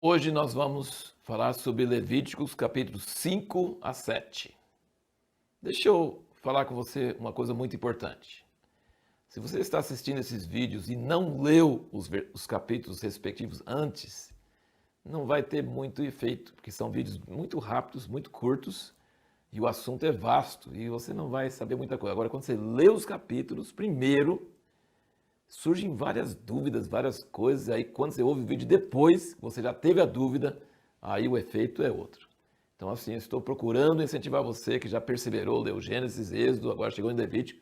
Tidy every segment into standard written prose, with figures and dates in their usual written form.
Hoje nós vamos falar sobre Levíticos capítulos 5 a 7. Deixa eu falar com você uma coisa muito importante. Se você está assistindo esses vídeos e não leu os capítulos respectivos antes, não vai ter muito efeito, porque são vídeos muito rápidos, muito curtos, e o assunto é vasto, e você não vai saber muita coisa. Agora, quando você lê os capítulos, primeiro, surgem várias dúvidas, várias coisas, aí quando você ouve o vídeo depois, você já teve a dúvida, aí o efeito é outro. Então assim, eu estou procurando incentivar você que já perseverou, leu Gênesis, Êxodo, agora chegou em Levítico,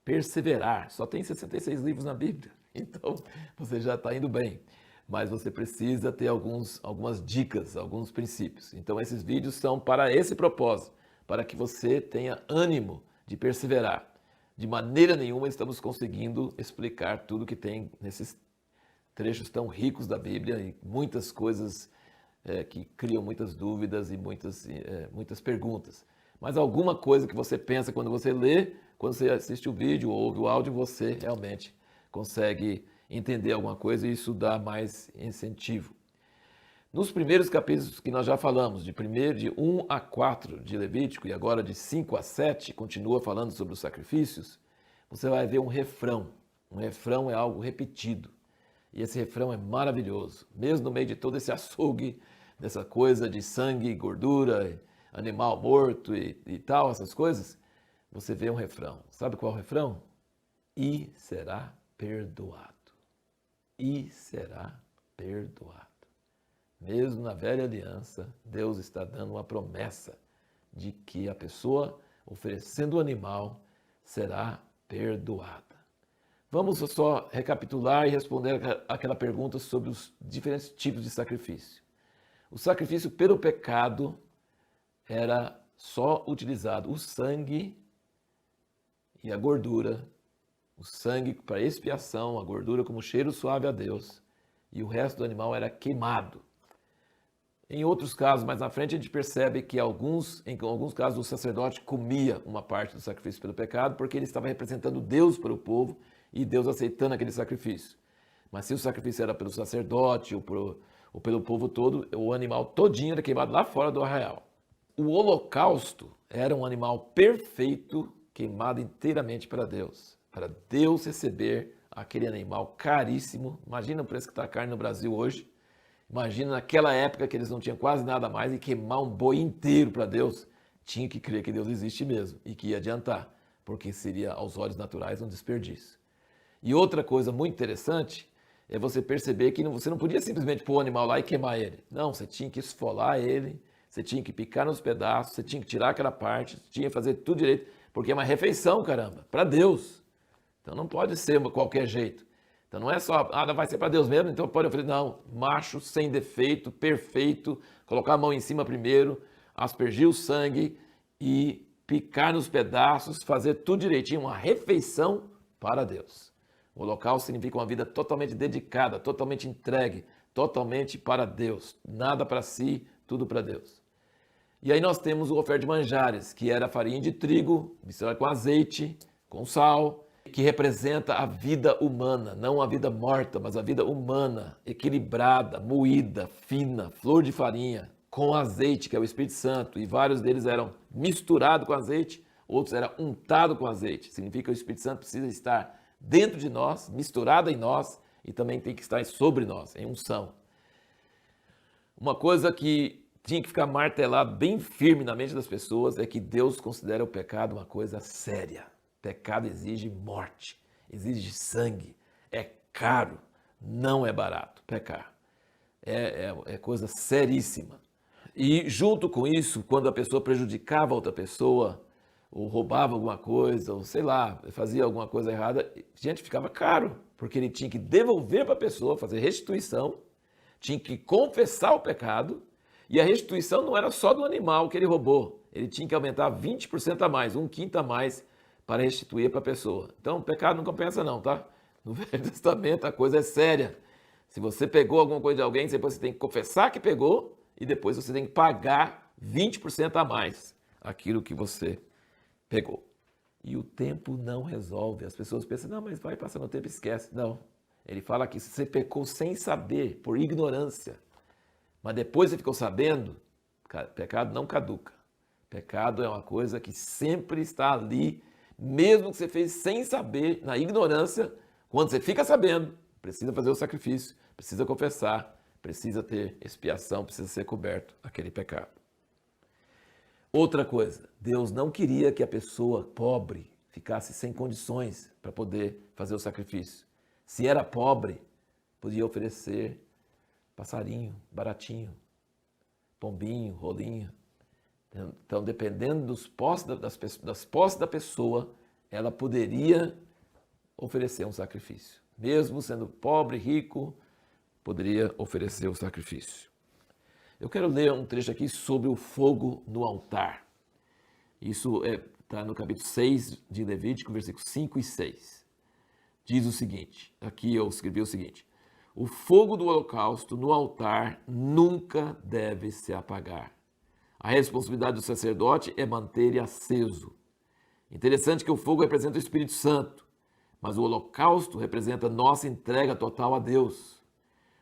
perseverar. Só tem 66 livros na Bíblia, então você já está indo bem. Mas você precisa ter algumas dicas, alguns princípios. Então esses vídeos são para esse propósito, para que você tenha ânimo de perseverar. De maneira nenhuma estamos conseguindo explicar tudo que tem nesses trechos tão ricos da Bíblia e muitas coisas que criam muitas dúvidas e muitas perguntas. Mas alguma coisa que você pensa quando você lê, quando você assiste o vídeo ou ouve o áudio, você realmente consegue entender alguma coisa e isso dá mais incentivo. Nos primeiros capítulos que nós já falamos, de 1 a 4 de Levítico e agora de 5 a 7, continua falando sobre os sacrifícios, você vai ver um refrão. Um refrão é algo repetido. E esse refrão é maravilhoso. Mesmo no meio de todo esse açougue, dessa coisa de sangue, gordura, animal morto e tal, essas coisas, você vê um refrão. Sabe qual é o refrão? E será perdoado. E será perdoado. Mesmo na velha aliança, Deus está dando uma promessa de que a pessoa oferecendo o animal será perdoada. Vamos só recapitular e responder aquela pergunta sobre os diferentes tipos de sacrifício. O sacrifício pelo pecado era só utilizado o sangue e a gordura, o sangue para expiação, a gordura como cheiro suave a Deus, e o resto do animal era queimado. Em outros casos, mais na frente, a gente percebe que em alguns casos o sacerdote comia uma parte do sacrifício pelo pecado porque ele estava representando Deus para o povo e Deus aceitando aquele sacrifício. Mas se o sacrifício era pelo sacerdote ou pelo povo todo, o animal todinho era queimado lá fora do arraial. O holocausto era um animal perfeito, queimado inteiramente para Deus receber aquele animal caríssimo. Imagina o preço que está a carne no Brasil hoje. Imagina naquela época que eles não tinham quase nada mais e queimar um boi inteiro para Deus. Tinha que crer que Deus existe mesmo e que ia adiantar, porque seria aos olhos naturais um desperdício. E outra coisa muito interessante é você perceber que você não podia simplesmente pôr o animal lá e queimar ele. Não, você tinha que esfolar ele, você tinha que picar nos pedaços, você tinha que tirar aquela parte, você tinha que fazer tudo direito, porque é uma refeição, caramba, para Deus. Então não pode ser qualquer jeito. Então não é só, vai ser para Deus mesmo, então pode oferecer. Não, macho, sem defeito, perfeito, colocar a mão em cima primeiro, aspergir o sangue e picar nos pedaços, fazer tudo direitinho, uma refeição para Deus. O holocausto significa uma vida totalmente dedicada, totalmente entregue, totalmente para Deus. Nada para si, tudo para Deus. E aí nós temos o ofer de manjares, que era farinha de trigo, misturada com azeite, com sal, que representa a vida humana, não a vida morta, mas a vida humana, equilibrada, moída, fina, flor de farinha, com azeite, que é o Espírito Santo, e vários deles eram misturados com azeite, outros eram untados com azeite. Significa que o Espírito Santo precisa estar dentro de nós, misturado em nós, e também tem que estar sobre nós, em unção. Uma coisa que tinha que ficar martelado bem firme na mente das pessoas é que Deus considera o pecado uma coisa séria. Pecado exige morte, exige sangue, é caro, não é barato pecar. É coisa seríssima. E junto com isso, quando a pessoa prejudicava outra pessoa, ou roubava alguma coisa, ou sei lá, fazia alguma coisa errada, gente, ficava caro, porque ele tinha que devolver para a pessoa, fazer restituição, tinha que confessar o pecado, e a restituição não era só do animal que ele roubou, ele tinha que aumentar 20% a mais, um quinto a mais, para restituir para a pessoa. Então, o pecado não compensa não, tá? No Velho Testamento a coisa é séria. Se você pegou alguma coisa de alguém, depois você tem que confessar que pegou e depois você tem que pagar 20% a mais aquilo que você pegou. E o tempo não resolve. As pessoas pensam, não, mas vai passando o tempo e esquece. Não. Ele fala que se você pecou sem saber, por ignorância, mas depois você ficou sabendo, pecado não caduca. Pecado é uma coisa que sempre está ali, mesmo que você fez sem saber, na ignorância. Quando você fica sabendo, precisa fazer o sacrifício, precisa confessar, precisa ter expiação, precisa ser coberto aquele pecado. Outra coisa, Deus não queria que a pessoa pobre ficasse sem condições para poder fazer o sacrifício. Se era pobre, podia oferecer passarinho, baratinho, pombinho, rolinho. Então, dependendo das posses da pessoa, ela poderia oferecer um sacrifício. Mesmo sendo pobre, rico, poderia oferecer o sacrifício. Eu quero ler um trecho aqui sobre o fogo no altar. Isso está no capítulo 6 de Levítico, versículos 5 e 6. Diz o seguinte, aqui eu escrevi o seguinte: o fogo do holocausto no altar nunca deve se apagar. A responsabilidade do sacerdote é manter ele aceso. Interessante que o fogo representa o Espírito Santo, mas o holocausto representa nossa entrega total a Deus.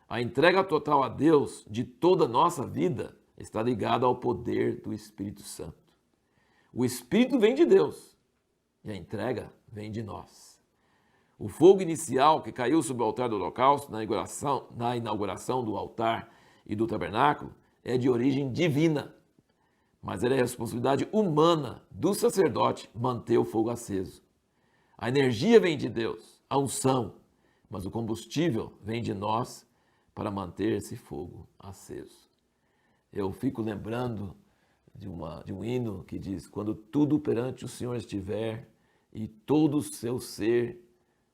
A entrega total a Deus de toda a nossa vida está ligada ao poder do Espírito Santo. O Espírito vem de Deus e a entrega vem de nós. O fogo inicial que caiu sobre o altar do holocausto na inauguração do altar e do tabernáculo é de origem divina, mas era a responsabilidade humana do sacerdote manter o fogo aceso. A energia vem de Deus, a unção, mas o combustível vem de nós para manter esse fogo aceso. Eu fico lembrando de um hino que diz: quando tudo perante o Senhor estiver e todo o seu ser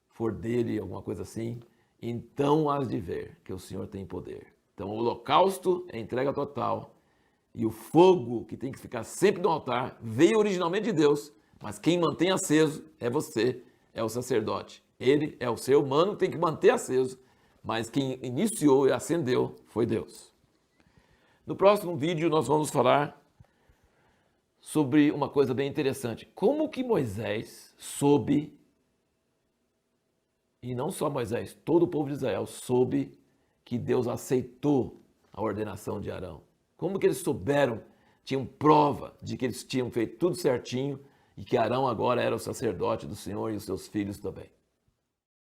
for dele, alguma coisa assim, então hás de ver que o Senhor tem poder. Então o holocausto é entrega total e o fogo que tem que ficar sempre no altar veio originalmente de Deus, mas quem mantém aceso é você, é o sacerdote. Ele é o ser humano, tem que manter aceso, mas quem iniciou e acendeu foi Deus. No próximo vídeo nós vamos falar sobre uma coisa bem interessante. Como que Moisés soube, e não só Moisés, todo o povo de Israel soube que Deus aceitou a ordenação de Arão. Como que eles souberam, tinham prova de que eles tinham feito tudo certinho e que Arão agora era o sacerdote do Senhor e os seus filhos também.